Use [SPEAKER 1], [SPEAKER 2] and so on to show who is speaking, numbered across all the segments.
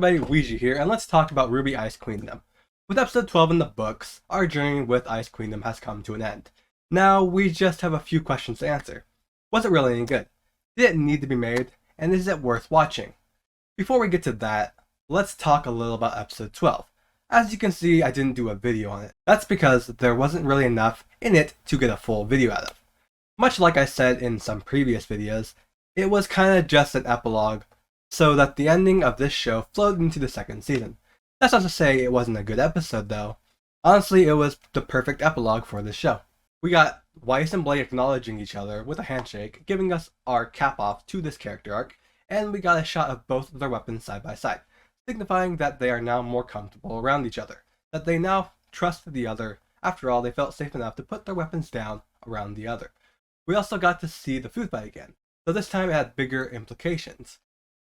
[SPEAKER 1] Everybody, Luigi here, and let's talk about Rwby Ice Queendom. With episode 12 in the books, our journey with Ice Queendom has come to an end. Now, we just have a few questions to answer. Was it really any good? Did it need to be made? And is it worth watching? Before we get to that, let's talk a little about episode 12. As you can see, I didn't do a video on it. That's because there wasn't really enough in it to get a full video out of. Much like I said in some previous videos, it was kinda just an epilogue, so that the ending of this show flowed into the second season. That's not to say it wasn't a good episode though. Honestly, it was the perfect epilogue for this show. We got Weiss and Blake acknowledging each other with a handshake, giving us our cap off to this character arc, and we got a shot of both of their weapons side by side, signifying that they are now more comfortable around each other, that they now trust the other. After all, they felt safe enough to put their weapons down around the other. We also got to see the food fight again, though this time it had bigger implications.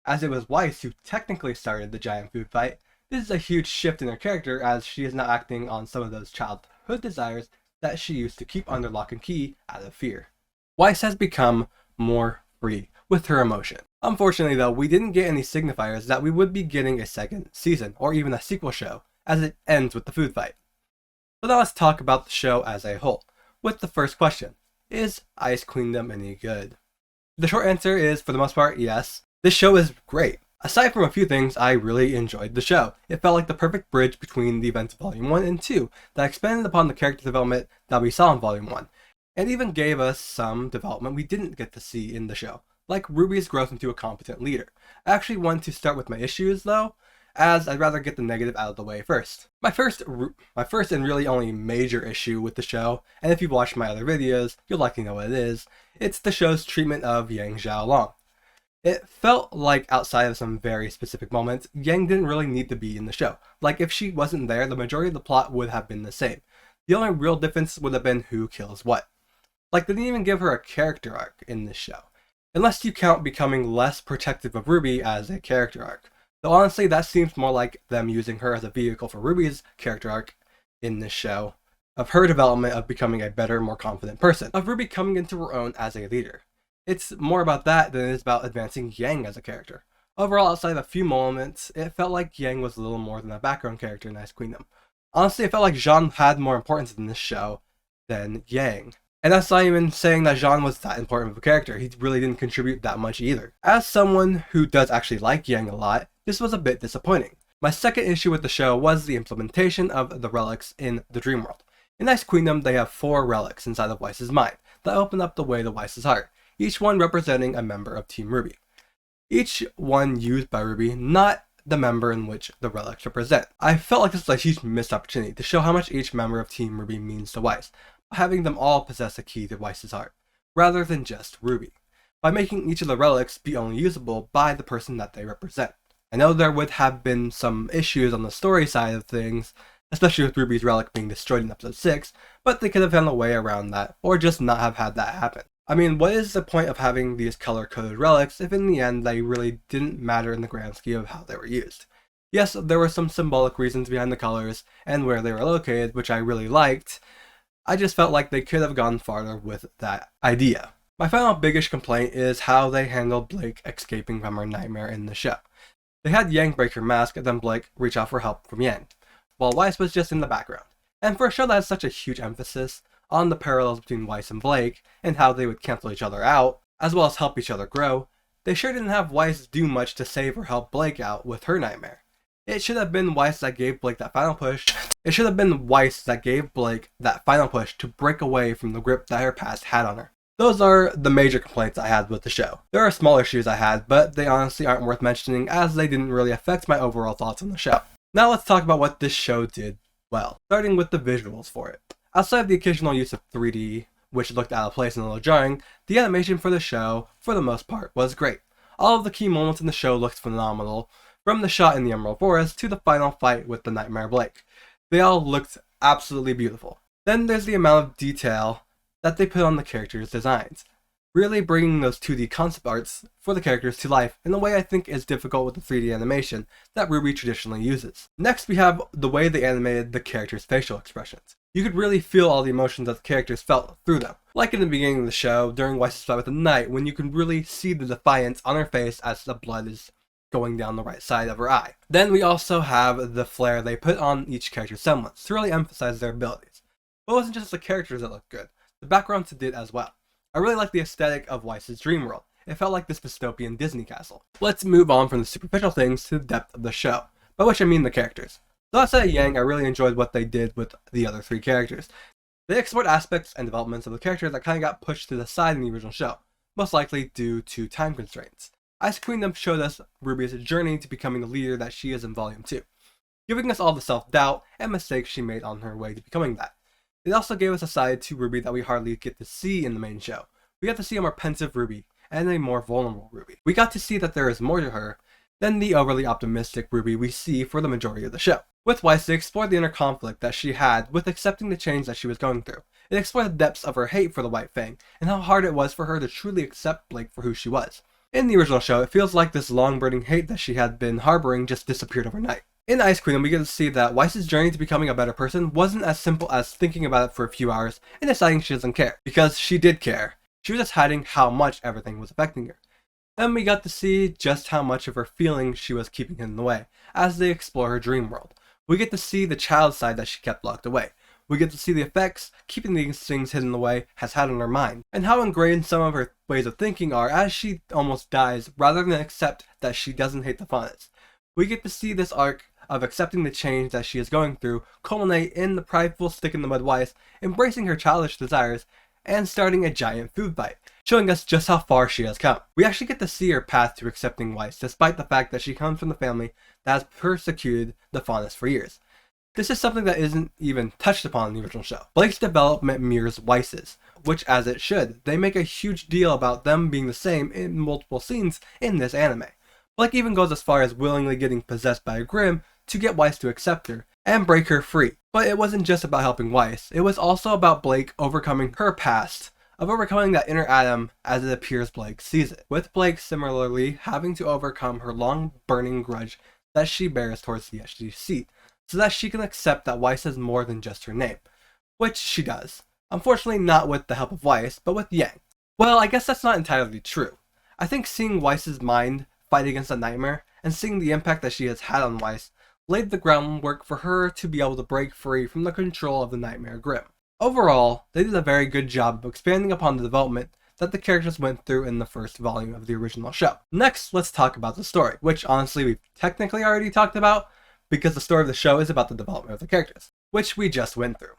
[SPEAKER 1] As it was Weiss who technically started the giant food fight, this is a huge shift in her character as she is now acting on some of those childhood desires that she used to keep under lock and key out of fear. Weiss has become more free with her emotion. Unfortunately though, we didn't get any signifiers that we would be getting a second season or even a sequel show, as it ends with the food fight. So now let's talk about the show as a whole, with the first question: is Ice Queendom any good? The short answer is, for the most part, yes. This show is great. Aside from a few things, I really enjoyed the show. It felt like the perfect bridge between the events of Volume 1 and 2 that expanded upon the character development that we saw in Volume 1, and even gave us some development we didn't get to see in the show, like Ruby's growth into a competent leader. I actually want to start with my issues though, as I'd rather get the negative out of the way first. My first and really only major issue with the show, and if you've watched my other videos, you'll likely know what it is, it's the show's treatment of Yang Xiaolong. It felt like outside of some very specific moments, Yang didn't really need to be in the show. Like if she wasn't there, the majority of the plot would have been the same. The only real difference would have been who kills what. Like they didn't even give her a character arc in this show. Unless you count becoming less protective of Rwby as a character arc. Though honestly, that seems more like them using her as a vehicle for Ruby's character arc in this show, of her development of becoming a better, more confident person, of Rwby coming into her own as a leader. It's more about that than it is about advancing Yang as a character. Overall, outside of a few moments, it felt like Yang was a little more than a background character in Ice Queendom. Honestly, it felt like Jean had more importance in this show than Yang. And that's not even saying that Jean was that important of a character. He really didn't contribute that much either. As someone who does actually like Yang a lot, this was a bit disappointing. My second issue with the show was the implementation of the relics in the dream world. In Ice Queendom, they have 4 relics inside of Weiss's mind that open up the way to Weiss's heart, each one representing a member of Team Rwby. Each one used by Rwby, not the member in which the relics represent. I felt like this was a huge missed opportunity to show how much each member of Team Rwby means to Weiss, having them all possess a key to Weiss's heart, rather than just Rwby, by making each of the relics be only usable by the person that they represent. I know there would have been some issues on the story side of things, especially with Ruby's relic being destroyed in episode 6, but they could have found a way around that, or just not have had that happen. I mean, what is the point of having these color-coded relics if in the end they really didn't matter in the grand scheme of how they were used? Yes, there were some symbolic reasons behind the colors and where they were located, which I really liked. I just felt like they could have gone farther with that idea. My final biggish complaint is how they handled Blake escaping from her nightmare in the show. They had Yang break her mask and then Blake reach out for help from Yang, while Weiss was just in the background. And for a show that has such a huge emphasis on the parallels between Weiss and Blake, and how they would cancel each other out, as well as help each other grow, they sure didn't have Weiss do much to save or help Blake out with her nightmare. It should have been Weiss that gave Blake that final push. It should have been Weiss that gave Blake that final push to break away from the grip that her past had on her. Those are the major complaints I had with the show. There are small issues I had, but they honestly aren't worth mentioning as they didn't really affect my overall thoughts on the show. Now let's talk about what this show did well, starting with the visuals for it. Outside of the occasional use of 3D, which looked out of place and a little jarring, the animation for the show, for the most part, was great. All of the key moments in the show looked phenomenal, from the shot in the Emerald Forest to the final fight with the Nightmare Blake. They all looked absolutely beautiful. Then there's the amount of detail that they put on the characters' designs, really bringing those 2D concept arts for the characters to life in a way I think is difficult with the 3D animation that Rwby traditionally uses. Next we have the way they animated the characters' facial expressions. You could really feel all the emotions that the characters felt through them. Like in the beginning of the show, during Weiss's fight with the Knight, when you can really see the defiance on her face as the blood is going down the right side of her eye. Then we also have the flare they put on each character's semblance to really emphasize their abilities. But it wasn't just the characters that looked good, the backgrounds did as well. I really like the aesthetic of Weiss's dream world. It felt like this dystopian Disney castle. Let's move on from the superficial things to the depth of the show, by which I mean the characters. So outside of Yang, I really enjoyed what they did with the other three characters. They explored aspects and developments of the characters that kind of got pushed to the side in the original show, most likely due to time constraints. Ice Queendom showed us Rwby's journey to becoming the leader that she is in Volume 2, giving us all the self-doubt and mistakes she made on her way to becoming that. It also gave us a side to Rwby that we hardly get to see in the main show. We got to see a more pensive Rwby and a more vulnerable Rwby. We got to see that there is more to her than the overly optimistic Rwby we see for the majority of the show. With Weiss, they explored the inner conflict that she had with accepting the change that she was going through. It explored the depths of her hate for the White Fang, and how hard it was for her to truly accept Blake for who she was. In the original show, it feels like this long-burning hate that she had been harboring just disappeared overnight. In Ice Queendom, we get to see that Weiss's journey to becoming a better person wasn't as simple as thinking about it for a few hours and deciding she doesn't care, because she did care. She was just hiding how much everything was affecting her. Then we got to see just how much of her feelings she was keeping hidden away, as they explore her dream world. We get to see the child side that she kept locked away. We get to see the effects keeping these things hidden away has had on her mind, and how ingrained some of her ways of thinking are as she almost dies rather than accept that she doesn't hate the faunus. We get to see this arc of accepting the change that she is going through culminate in the prideful stick-in-the-mud Weiss embracing her childish desires and starting a giant food fight, showing us just how far she has come. We actually get to see her path to accepting Weiss, despite the fact that she comes from the family that has persecuted the faunus for years. This is something that isn't even touched upon in the original show. Blake's development mirrors Weiss's, which as it should. They make a huge deal about them being the same in multiple scenes in this anime. Blake even goes as far as willingly getting possessed by a Grimm to get Weiss to accept her and break her free. But it wasn't just about helping Weiss, it was also about Blake overcoming her past, of overcoming that inner Adam as it appears Blake sees it. With Blake similarly having to overcome her long burning grudge that she bears towards the SGC, so that she can accept that Weiss is more than just her name, which she does. Unfortunately not with the help of Weiss, but with Yang. Well, I guess that's not entirely true. I think seeing Weiss's mind fight against a nightmare, and seeing the impact that she has had on Weiss, laid the groundwork for her to be able to break free from the control of the Nightmare Grimm. Overall, they did a very good job of expanding upon the development that the characters went through in the first volume of the original show. Next, let's talk about the story, which honestly we've technically already talked about, because the story of the show is about the development of the characters, which we just went through.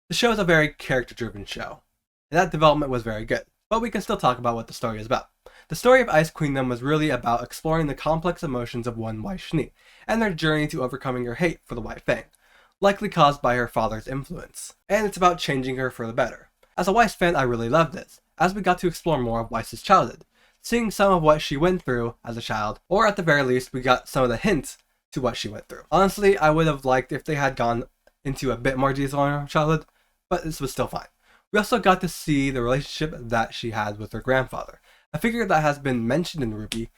[SPEAKER 1] The show is a very character-driven show, and that development was very good, but we can still talk about what the story is about. The story of Ice Queendom was really about exploring the complex emotions of one Weiss Schnee, and their journey to overcoming her hate for the White Fang, likely caused by her father's influence, and it's about changing her for the better. As a Weiss fan, I really loved this, as we got to explore more of Weiss's childhood, seeing some of what she went through as a child, or at the very least, we got some of the hints to what she went through. Honestly, I would have liked if they had gone into a bit more detail on her childhood, but this was still fine. We also got to see the relationship that she had with her grandfather, a figure that has been mentioned in Rwby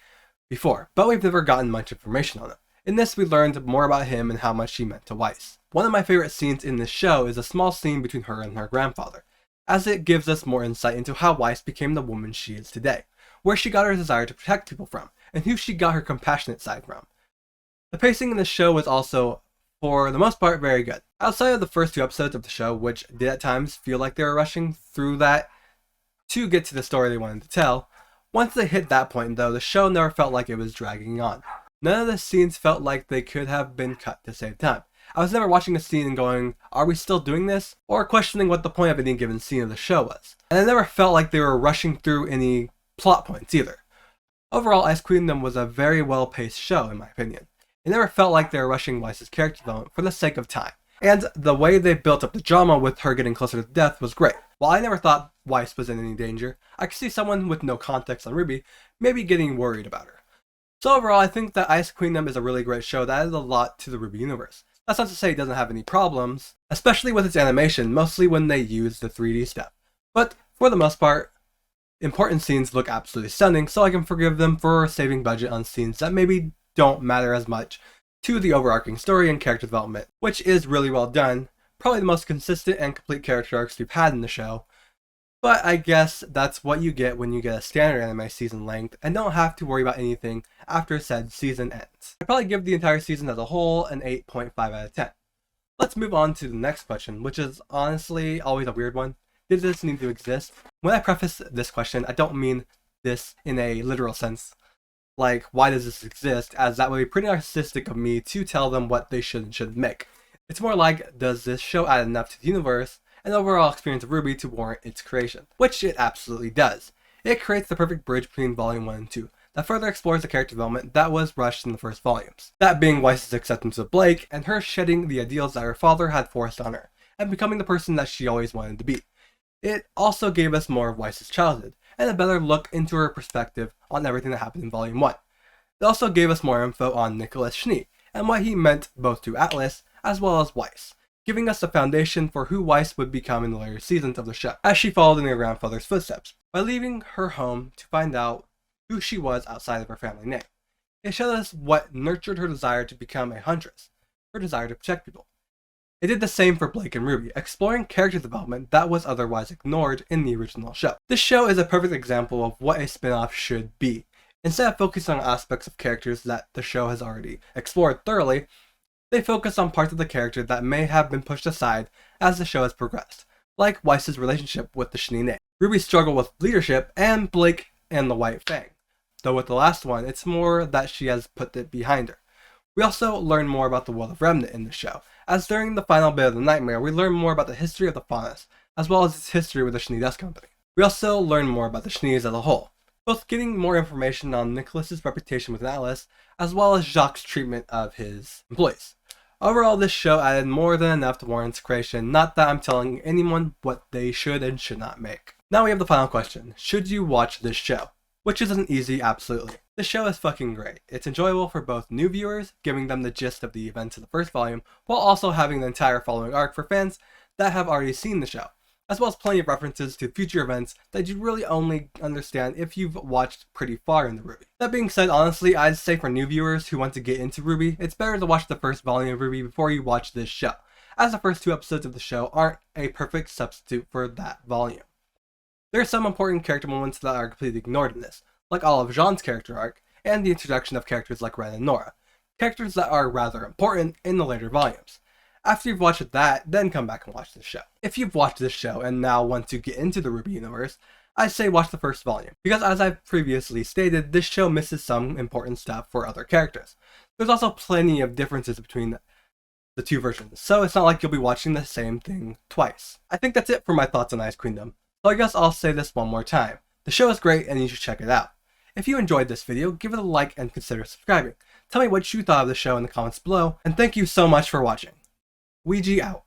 [SPEAKER 1] before, but we've never gotten much information on it. In this, we learned more about him and how much he meant to Weiss. One of my favorite scenes in this show is a small scene between her and her grandfather, as it gives us more insight into how Weiss became the woman she is today, where she got her desire to protect people from, and who she got her compassionate side from. The pacing in the show was also, for the most part, very good. Outside of the first 2 episodes of the show, which did at times feel like they were rushing through that to get to the story they wanted to tell, once they hit that point though, the show never felt like it was dragging on. None of the scenes felt like they could have been cut to save time. I was never watching a scene and going, are we still doing this? Or questioning what the point of any given scene of the show was. And I never felt like they were rushing through any plot points either. Overall, Ice Queendom was a very well-paced show in my opinion. It never felt like they were rushing Weiss's character development for the sake of time. And the way they built up the drama with her getting closer to death was great. While I never thought Weiss was in any danger, I could see someone with no context on Rwby maybe getting worried about her. So overall, I think that Ice Queendom is a really great show that added a lot to the Rwby universe. That's not to say it doesn't have any problems, especially with its animation, mostly when they use the 3D stuff. But for the most part, important scenes look absolutely stunning, so I can forgive them for saving budget on scenes that maybe don't matter as much to the overarching story and character development, which is really well done, probably the most consistent and complete character arcs we've had in the show, But I guess that's what you get when you get a standard anime season length and don't have to worry about anything after said season ends. I'd probably give the entire season as a whole an 8.5 out of 10. Let's move on to the next question, which is honestly always a weird one. Did this need to exist? When I preface this question, I don't mean this in a literal sense. Like, why does this exist? As that would be pretty narcissistic of me to tell them what they should and shouldn't make. It's more like, does this show add enough to the universe and overall experience of Rwby to warrant its creation? Which it absolutely does. It creates the perfect bridge between Volume 1 and 2 that further explores the character development that was rushed in the first volumes. That being Weiss's acceptance of Blake and her shedding the ideals that her father had forced on her and becoming the person that she always wanted to be. It also gave us more of Weiss's childhood and a better look into her perspective on everything that happened in Volume 1. It also gave us more info on Nicholas Schnee and what he meant both to Atlas as well as Weiss, giving us the foundation for who Weiss would become in the later seasons of the show, as she followed in her grandfather's footsteps, by leaving her home to find out who she was outside of her family name. It showed us what nurtured her desire to become a huntress, her desire to protect people. It did the same for Blake and Rwby, exploring character development that was otherwise ignored in the original show. This show is a perfect example of what a spin-off should be. Instead of focusing on aspects of characters that the show has already explored thoroughly, they focus on parts of the character that may have been pushed aside as the show has progressed, like Weiss's relationship with the Schnee name, Rwby's struggle with leadership, and Blake and the White Fang. Though with the last one, it's more that she has put it behind her. We also learn more about the world of Remnant in the show, as during the final bit of the nightmare, we learn more about the history of the Faunus, as well as its history with the Schnee Dust Company. We also learn more about the Schnees as a whole, both getting more information on Nicholas's reputation with Atlas, as well as Jacques' treatment of his employees. Overall, this show added more than enough to warrant its creation, not that I'm telling anyone what they should and should not make. Now we have the final question. Should you watch this show? Which isn't easy, absolutely. This show is fucking great. It's enjoyable for both new viewers, giving them the gist of the events of the first volume, while also having the entire following arc for fans that have already seen the show, as well as plenty of references to future events that you really only understand if you've watched pretty far into Rwby. That being said, honestly, I'd say for new viewers who want to get into Rwby, it's better to watch the first volume of Rwby before you watch this show, as the first 2 episodes of the show aren't a perfect substitute for that volume. There are some important character moments that are completely ignored in this, like all of Jean's character arc, and the introduction of characters like Ren and Nora, characters that are rather important in the later volumes. After you've watched that, then come back and watch this show. If you've watched this show and now want to get into the Rwby universe, I'd say watch the first volume, because as I've previously stated, this show misses some important stuff for other characters. There's also plenty of differences between the 2 versions, so it's not like you'll be watching the same thing twice. I think that's it for my thoughts on Ice Queendom, so I guess I'll say this one more time. The show is great and you should check it out. If you enjoyed this video, give it a like and consider subscribing. Tell me what you thought of the show in the comments below, and thank you so much for watching. Luigi out.